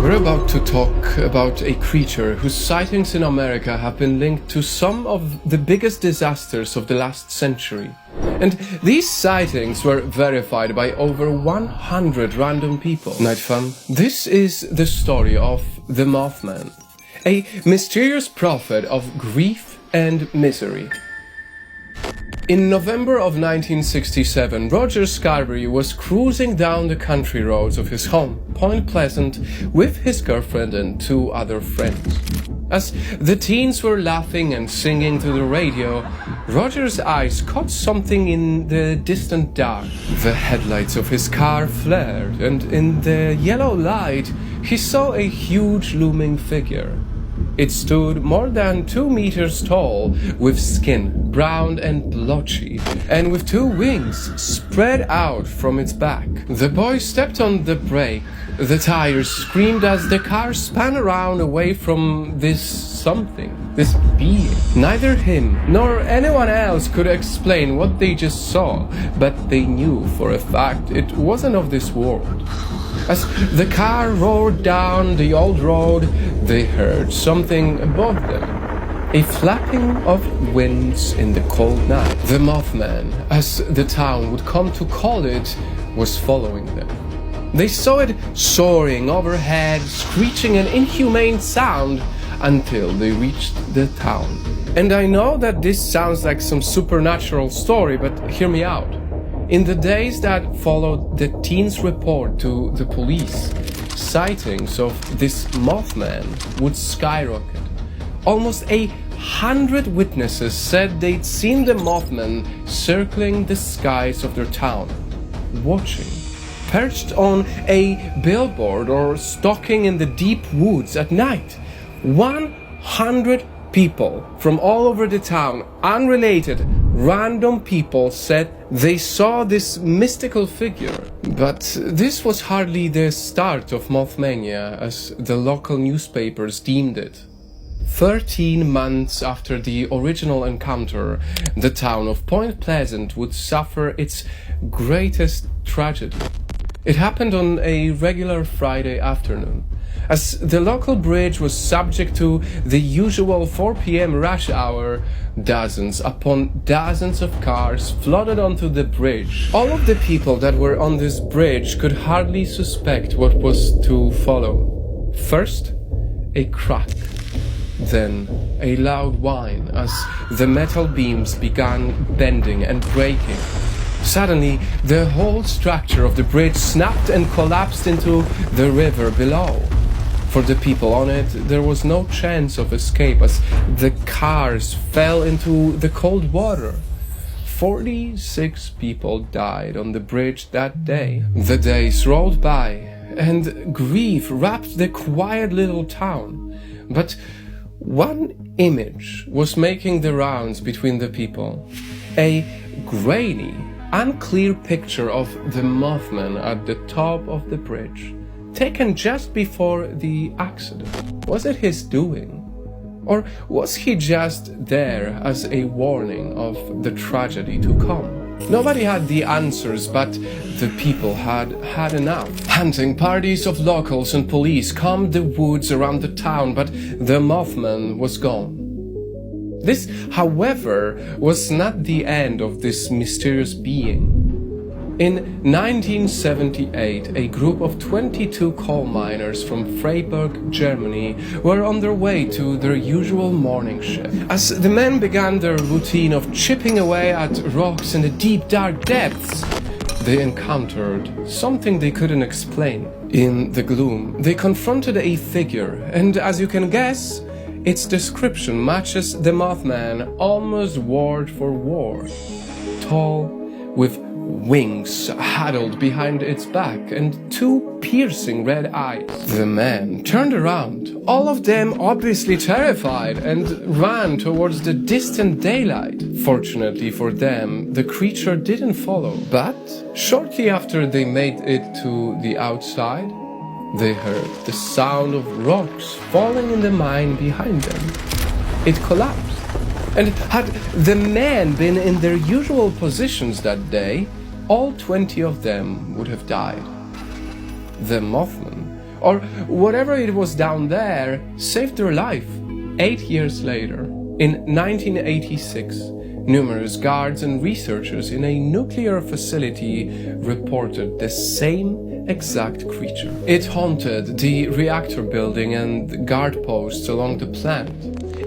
We're about to talk about a creature whose sightings in America have been linked to some of the biggest disasters of the last century. And these sightings were verified by over 100 random people. Night fam, this is the story of the Mothman, a mysterious prophet of grief and misery. In November of 1967, Roger Scarberry was cruising down the country roads of his home, Point Pleasant, with his girlfriend and two other friends. As the teens were laughing and singing to the radio, Roger's eyes caught something in the distant dark. The headlights of his car flared, and in the yellow light, he saw a huge looming figure. It stood more than 2 meters tall, with skin brown and blotchy, and with 2 wings spread out from its back. The boy stepped on the brake. The tires screamed as the car spun around away from this something, this being. Neither him nor anyone else could explain what they just saw, but they knew for a fact it wasn't of this world. As the car roared down the old road, they heard something above them, a flapping of wings in the cold night. The Mothman, as the town would come to call it, was following them. They saw it soaring overhead, screeching an inhumane sound until they reached the town. And I know that this sounds like some supernatural story, but hear me out. In the days that followed the teens' report to the police, sightings of this Mothman would skyrocket. Almost 100 witnesses said they'd seen the Mothman circling the skies of their town, watching, perched on a billboard or stalking in the deep woods at night. 100 people from all over the town, unrelated, random people, said they saw this mystical figure. But this was hardly the start of Mothmania, as the local newspapers deemed it. 13 months after the original encounter, the town of Point Pleasant would suffer its greatest tragedy. It happened on a regular Friday afternoon. As the local bridge was subject to the usual 4 p.m. rush hour, dozens upon dozens of cars flooded onto the bridge. All of the people that were on this bridge could hardly suspect what was to follow. First, a crack. Then, a loud whine as the metal beams began bending and breaking. Suddenly, the whole structure of the bridge snapped and collapsed into the river below. For the people on it, there was no chance of escape as the cars fell into the cold water. 46 people died on the bridge that day. The days rolled by, and grief wrapped the quiet little town. But one image was making the rounds between the people. A grainy, unclear picture of the Mothman at the top of the bridge, taken just before the accident. Was it his doing? Or was he just there as a warning of the tragedy to come? Nobody had the answers, but the people had had enough. Hunting parties of locals and police combed the woods around the town, but the Mothman was gone. This, however, was not the end of this mysterious being. In 1978, a group of 22 coal miners from Freiburg, Germany, were on their way to their usual morning shift. As the men began their routine of chipping away at rocks in the deep, dark depths, they encountered something they couldn't explain. In the gloom, they confronted a figure, and as you can guess, its description matches the Mothman almost word for word. Tall, with wings huddled behind its back and 2 piercing red eyes. The men turned around, all of them obviously terrified, and ran towards the distant daylight. Fortunately for them, the creature didn't follow. But shortly after they made it to the outside, they heard the sound of rocks falling in the mine behind them. It collapsed. And had the men been in their usual positions that day, all 20 of them would have died. the Mothman, or whatever it was down there, saved their life 8 years later. In 1986, numerous guards and researchers in a nuclear facility reported the same exact creature. It haunted the reactor building and guard posts along the plant.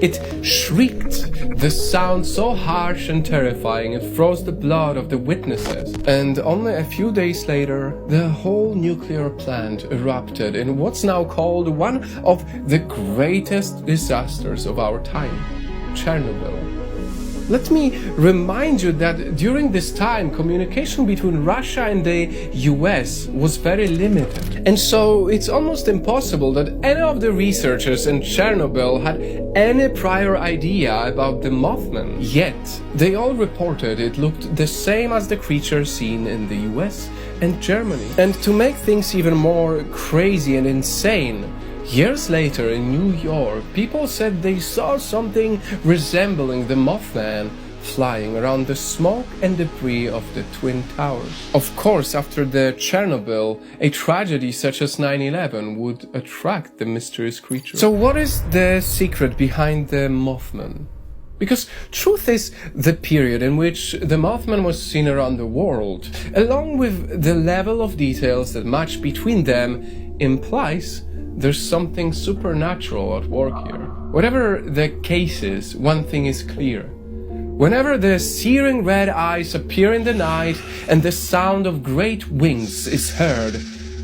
It shrieked, the sound so harsh and terrifying it froze the blood of the witnesses. And only a few days later, the whole nuclear plant erupted in what's now called one of the greatest disasters of our time, Chernobyl. Let me remind you that during this time, communication between Russia and the US was very limited. And so it's almost impossible that any of the researchers in Chernobyl had any prior idea about the Mothman. Yet, they all reported it looked the same as the creature seen in the US and Germany. And to make things even more crazy and insane, years later in New York, people said they saw something resembling the Mothman flying around the smoke and debris of the Twin Towers. Of course, after the Chernobyl, a tragedy such as 9/11 would attract the mysterious creature. So what is the secret behind the Mothman? Because truth is, the period in which the Mothman was seen around the world, along with the level of details that match between them, implies there's something supernatural at work here. Whatever the case is, one thing is clear. Whenever the searing red eyes appear in the night and the sound of great wings is heard,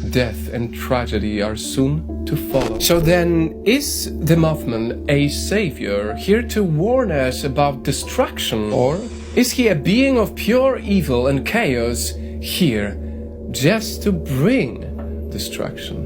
death and tragedy are soon to follow. So then, is the Mothman a savior here to warn us about destruction? Or is he a being of pure evil and chaos here just to bring destruction?